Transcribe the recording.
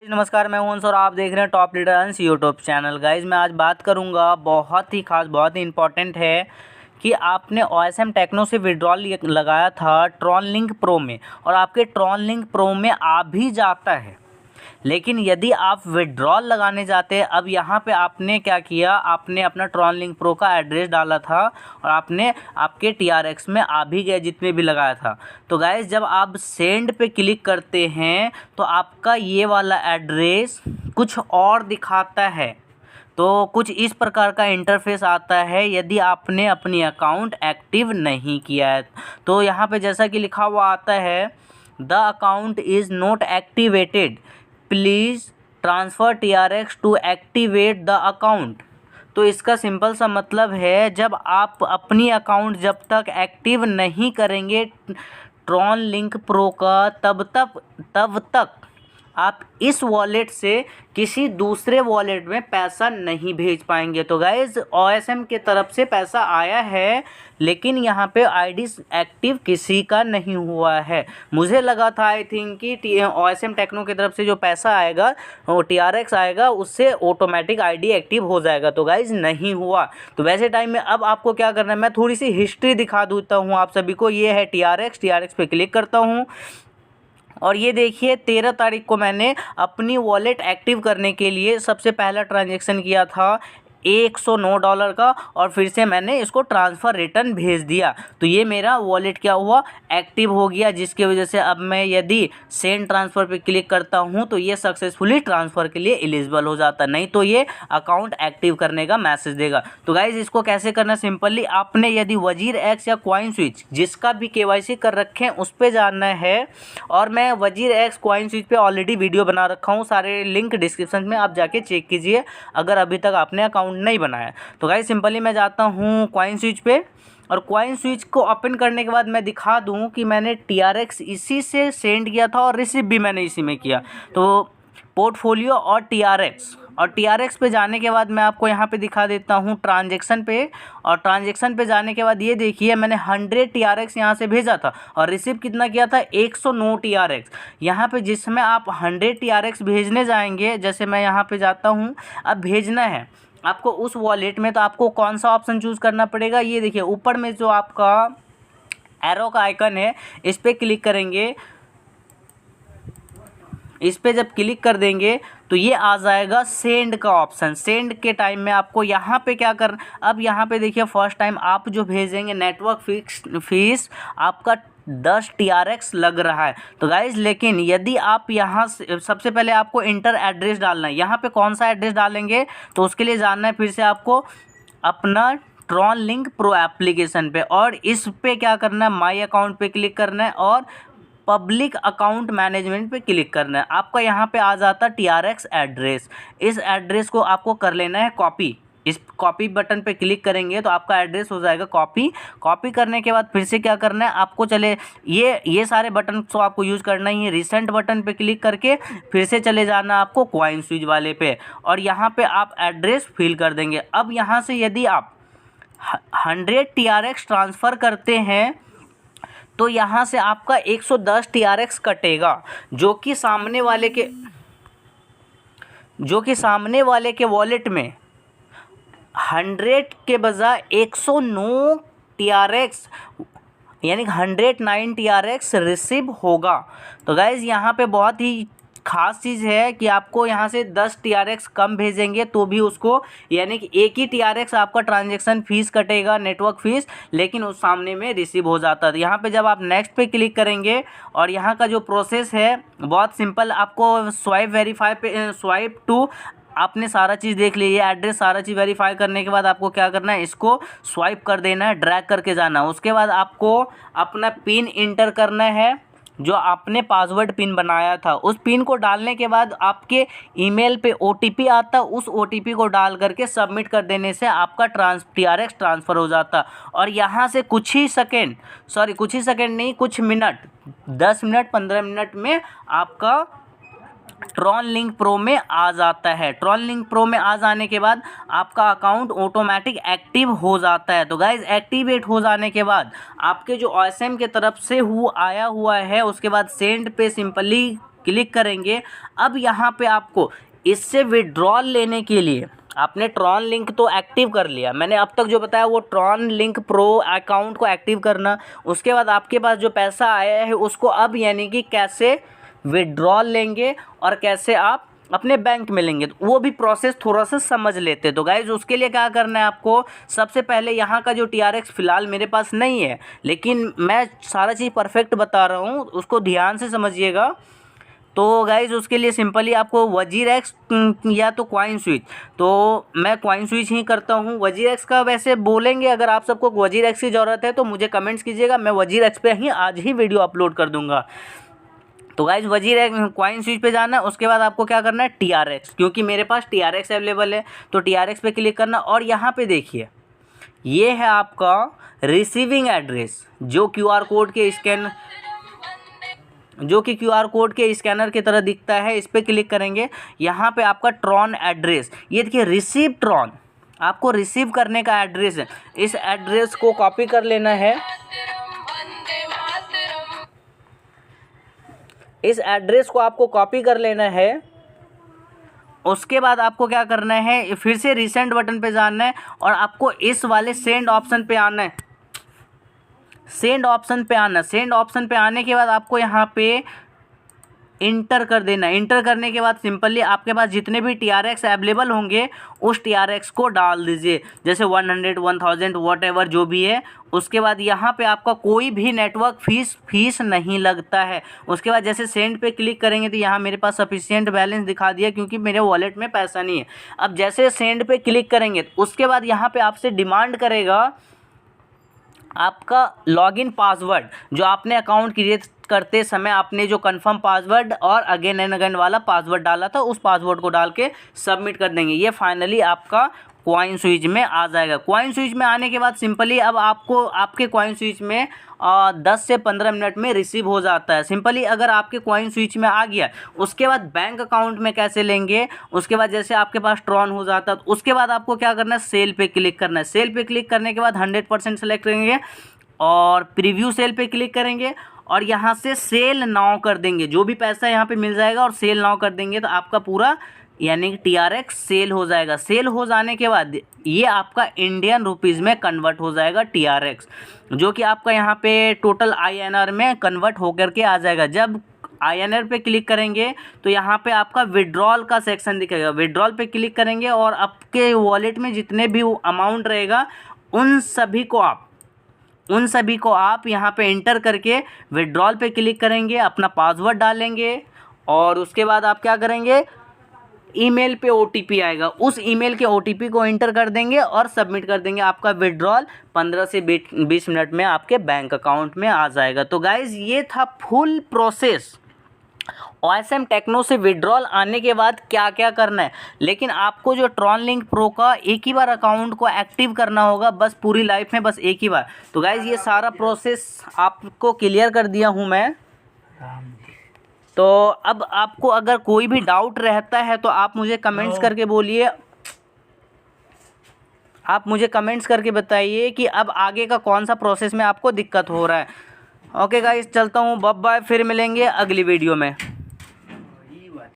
नमस्कार, मैं हूं अंश और आप देख रहे हैं टॉप लीडर अंश यूट्यूब चैनल। गाइज मैं आज बात करूंगा, बहुत ही खास, बहुत ही इंपॉर्टेंट है कि आपने OSM टेक्नो से विड्रॉल लगाया था ट्रॉन लिंक प्रो में और आपके ट्रॉन लिंक प्रो में आ भी जाता है, लेकिन यदि आप विड्रॉल लगाने जाते हैं, अब यहाँ पे आपने क्या किया, आपने अपना ट्रॉन लिंक प्रो का एड्रेस डाला था और आपने आपके TRX में आ भी गए जितने भी लगाया था। तो गाइस जब आप सेंड पे क्लिक करते हैं तो आपका ये वाला एड्रेस कुछ और दिखाता है। तो कुछ इस प्रकार का इंटरफेस आता है यदि आपने अपनी अकाउंट एक्टिव नहीं किया है। तो यहाँ पे जैसा कि लिखा हुआ आता है, the account is not activated, please transfer TRX to activate the account. तो इसका सिंपल सा मतलब है, जब आप अपनी अकाउंट जब तक एक्टिव नहीं करेंगे ट्रॉन लिंक प्रो का, तब तक आप इस वॉलेट से किसी दूसरे वॉलेट में पैसा नहीं भेज पाएंगे। तो गाइज़ OSM के तरफ से पैसा आया है, लेकिन यहाँ पे आईडी एक्टिव किसी का नहीं हुआ है। मुझे लगा था आई थिंक कि OSM टेक्नो की तरफ से जो पैसा आएगा वो TRX आएगा, उससे ऑटोमेटिक आईडी एक्टिव हो जाएगा। तो गाइज़ नहीं हुआ। तो वैसे टाइम में अब आपको क्या करना है, मैं थोड़ी सी हिस्ट्री दिखा देता हूँ आप सभी को। ये है TRX पे क्लिक करता हूँ और ये देखिए 13 तारीख को मैंने अपनी वॉलेट एक्टिव करने के लिए सबसे पहला ट्रांजैक्शन किया था $109 का, और फिर से मैंने इसको ट्रांसफ़र रिटर्न भेज दिया। तो ये मेरा वॉलेट क्या हुआ, एक्टिव हो गया, जिसकी वजह से अब मैं यदि सेंड ट्रांसफ़र पे क्लिक करता हूँ तो ये सक्सेसफुली ट्रांसफ़र के लिए एलिजिबल हो जाता, नहीं तो ये अकाउंट एक्टिव करने का मैसेज देगा। तो गाइज़ इसको कैसे करना, सिंपली आपने यदि WazirX या कॉइन स्विच जिसका भी KYC कर रखे हैं उस पर जाना है, और मैं WazirX कॉइन स्विच पे ऑलरेडी वीडियो बना रखा हूँ, सारे लिंक डिस्क्रिप्शन में आप जाके चेक कीजिए अगर अभी तक आपने अकाउंट नहीं बनाया। तो गाइस सिंपली मैं जाता हूँ कॉइन स्विच पे, और कॉइन स्विच को ओपन करने के बाद मैं दिखा दूँ कि मैंने TRX इसी से सेंड किया था और रिसीव भी मैंने इसी में किया। तो पोर्टफोलियो और TRX पे जाने के बाद मैं आपको यहाँ पे दिखा देता हूँ ट्रांजैक्शन पे, और ट्रांजैक्शन पे जाने के बाद ये देखिए मैंने 100 TRX यहाँ से भेजा था और रिसीव कितना किया था, 109 TRX। यहाँ पे जिसमें आप 100 TRX भेजने जाएंगे, जैसे मैं यहाँ पे जाता हूँ, अब भेजना है आपको उस वॉलेट में, तो आपको कौन सा ऑप्शन चूज़ करना पड़ेगा। ये देखिए ऊपर में जो आपका एरो का आइकन है, इस पर क्लिक करेंगे। इस पे जब क्लिक कर देंगे तो ये आ जाएगा सेंड का ऑप्शन। सेंड के टाइम में आपको यहाँ पे क्या करना, अब यहाँ पे देखिए फर्स्ट टाइम आप जो भेजेंगे नेटवर्क फीस आपका 10 TRX लग रहा है। तो गाइज़ लेकिन यदि आप यहाँ से सबसे पहले आपको इंटर एड्रेस डालना है, यहाँ पे कौन सा एड्रेस डालेंगे तो उसके लिए जानना है फिर से आपको अपना ट्रॉन लिंक प्रो एप्लीकेशन पे, और इस पे क्या करना है, माई अकाउंट पे क्लिक करना है और पब्लिक अकाउंट मैनेजमेंट पे क्लिक करना है। आपका यहाँ पे आ जाता TRX एड्रेस। इस एड्रेस को आपको कर लेना है कॉपी। इस कॉपी बटन पे क्लिक करेंगे तो आपका एड्रेस हो जाएगा कॉपी करने के बाद फिर से क्या करना है आपको, चले ये सारे बटन तो आपको यूज़ करना ही है। रिसेंट बटन पे क्लिक करके फिर से चले जाना आपको कॉइन स्विच वाले पे, और यहाँ पे आप एड्रेस फिल कर देंगे। अब यहाँ से यदि आप 100 TRX ट्रांसफ़र करते हैं तो यहाँ से आपका 110 TRX कटेगा, जो कि सामने वाले के वॉलेट में 100 के बजाय 109 TRX यानी 109 TRX रिसीव होगा। तो गाइज़ यहाँ पे बहुत ही खास चीज़ है कि आपको यहाँ से 10 TRX कम भेजेंगे तो भी उसको, यानी कि एक ही TRX आपका ट्रांजैक्शन फ़ीस कटेगा, नेटवर्क फ़ीस, लेकिन उस सामने में रिसीव हो जाता है। यहाँ पे जब आप नेक्स्ट पे क्लिक करेंगे और यहाँ का जो प्रोसेस है बहुत सिंपल, आपको स्वाइप टू आपने सारा चीज़ देख ली, ये एड्रेस सारा चीज़ वेरीफाई करने के बाद आपको क्या करना है, इसको स्वाइप कर देना है, ड्रैग करके जाना है। उसके बाद आपको अपना पिन इंटर करना है, जो आपने पासवर्ड पिन बनाया था। उस पिन को डालने के बाद आपके ईमेल पे OTP आता, उस OTP को डाल करके सबमिट कर देने से आपका TRX ट्रांसफ़र हो जाता। और यहाँ से कुछ ही सेकंड नहीं, कुछ मिनट, 10 मिनट 15 मिनट में आपका ट्रॉन लिंक प्रो में आ जाता है। ट्रॉन लिंक प्रो में आ जाने के बाद आपका अकाउंट ऑटोमेटिक एक्टिव हो जाता है। तो गाइज एक्टिवेट हो जाने के बाद आपके जो OSM के तरफ से आया हुआ है, उसके बाद सेंड पे सिंपली क्लिक करेंगे। अब यहाँ पे आपको इससे विड्रॉल लेने के लिए आपने ट्रॉन लिंक तो एक्टिव कर लिया, मैंने अब तक जो बताया वो ट्रॉन लिंक प्रो अकाउंट को एक्टिव करना। उसके बाद आपके पास जो पैसा आया है उसको अब यानी कि कैसे विड्रॉल लेंगे और कैसे आप अपने बैंक में लेंगे, तो वो भी प्रोसेस थोड़ा सा समझ लेते। तो गाइज उसके लिए क्या करना है आपको, सबसे पहले यहाँ का जो TRX फ़िलहाल मेरे पास नहीं है, लेकिन मैं सारा चीज़ परफेक्ट बता रहा हूँ, उसको ध्यान से समझिएगा। तो गाइज उसके लिए सिंपली आपको वजीरेक्स या तो कॉइन स्विच, तो मैं कॉइन स्विच ही करता हूँ। वजीरेक्स का वैसे बोलेंगे, अगर आप सबको वजीरेक्स की ज़रूरत है तो मुझे कमेंट्स कीजिएगा, मैं वजीरेक्स पे ही आज ही वीडियो अपलोड कर दूँगा। तो गाइज वजीरेक्स कॉइन स्विच पे जाना है। उसके बाद आपको क्या करना है, TRX, क्योंकि मेरे पास TRX अवेलेबल है तो TRX पे क्लिक करना। और यहाँ पे देखिए ये है आपका रिसीविंग एड्रेस जो QR कोड के स्कैनर की तरह दिखता है, इस पर क्लिक करेंगे। यहाँ पे आपका ट्रॉन एड्रेस, ये देखिए रिसीव ट्रॉन, आपको रिसीव करने का एड्रेस है। इस एड्रेस को कॉपी कर लेना है, इस एड्रेस को आपको कॉपी कर लेना है। उसके बाद आपको क्या करना है, फिर से रिसेंट बटन पे जाना है और आपको इस वाले सेंड ऑप्शन पे आना है। सेंड ऑप्शन पे आने के बाद आपको यहाँ पे इंटर कर देना है। इंटर करने के बाद सिंपली आपके पास जितने भी TRX अवेलेबल होंगे उस TRX को डाल दीजिए, जैसे 100, 1000 वॉट जो भी है। उसके बाद यहाँ पे आपका कोई भी नेटवर्क फीस नहीं लगता है। उसके बाद जैसे सेंड पे क्लिक करेंगे तो यहाँ मेरे पास सफिशिएंट बैलेंस दिखा दिया क्योंकि मेरे वॉलेट में पैसा नहीं है। अब जैसे सेंड पे क्लिक करेंगे तो उसके बाद यहाँ पे आपसे डिमांड करेगा आपका लॉगिन पासवर्ड, जो आपने अकाउंट क्रिएट करते समय आपने जो कंफर्म पासवर्ड और अगेन एंड अगेन वाला पासवर्ड डाला था, उस पासवर्ड को डाल के सबमिट कर देंगे। ये फाइनली आपका कॉइन स्विच में आ जाएगा। कॉइन स्विच में आने के बाद सिंपली अब आपको आपके कॉइन स्विच में 10 से 15 मिनट में रिसीव हो जाता है। सिंपली अगर आपके कॉइन स्विच में आ गया, उसके बाद बैंक अकाउंट में कैसे लेंगे, उसके बाद जैसे आपके पास ट्रॉन हो जाता है तो उसके बाद आपको क्या करना है, सेल पे क्लिक करना है। सेल पे क्लिक करने के बाद 100% सेलेक्ट करेंगे और प्रीव्यू सेल पे क्लिक करेंगे और यहाँ से सेल नाउ कर देंगे। जो भी पैसा यहाँ पे मिल जाएगा और सेल नाउ कर देंगे तो आपका पूरा यानी कि TRX सेल हो जाएगा। सेल हो जाने के बाद ये आपका इंडियन रुपीज़ में कन्वर्ट हो जाएगा TRX, जो कि आपका यहाँ पे टोटल INR में कन्वर्ट होकर के आ जाएगा। जब INR पे क्लिक करेंगे तो यहाँ पे आपका विड्रॉल का सेक्शन दिखेगा। विड्रॉल पे क्लिक करेंगे और आपके वॉलेट में जितने भी अमाउंट रहेगा उन सभी को आप यहाँ पे इंटर करके विड्रॉल पे क्लिक करेंगे, अपना पासवर्ड डालेंगे और उसके बाद आप क्या करेंगे, ईमेल पे OTP आएगा, उस ईमेल के OTP को इंटर कर देंगे और सबमिट कर देंगे। आपका विड्रॉल 15 से 20 मिनट में आपके बैंक अकाउंट में आ जाएगा। तो गाइज़ ये था फुल प्रोसेस OSM टेक्नो से विड्रॉल आने के बाद क्या क्या करना है। लेकिन आपको जो ट्रॉन लिंक प्रो का एक ही बार अकाउंट को एक्टिव करना होगा, बस पूरी लाइफ में बस एक ही बार। तो गाइज़ ये सारा प्रोसेस आपको क्लियर कर दिया हूँ मैं। तो अब आपको अगर कोई भी डाउट रहता है तो आप मुझे कमेंट्स करके बोलिए, आप मुझे कमेंट्स करके बताइए कि अब आगे का कौन सा प्रोसेस में आपको दिक्कत हो रहा है। ओके गाइस, चलता हूँ, बाय बाय, फिर मिलेंगे अगली वीडियो में।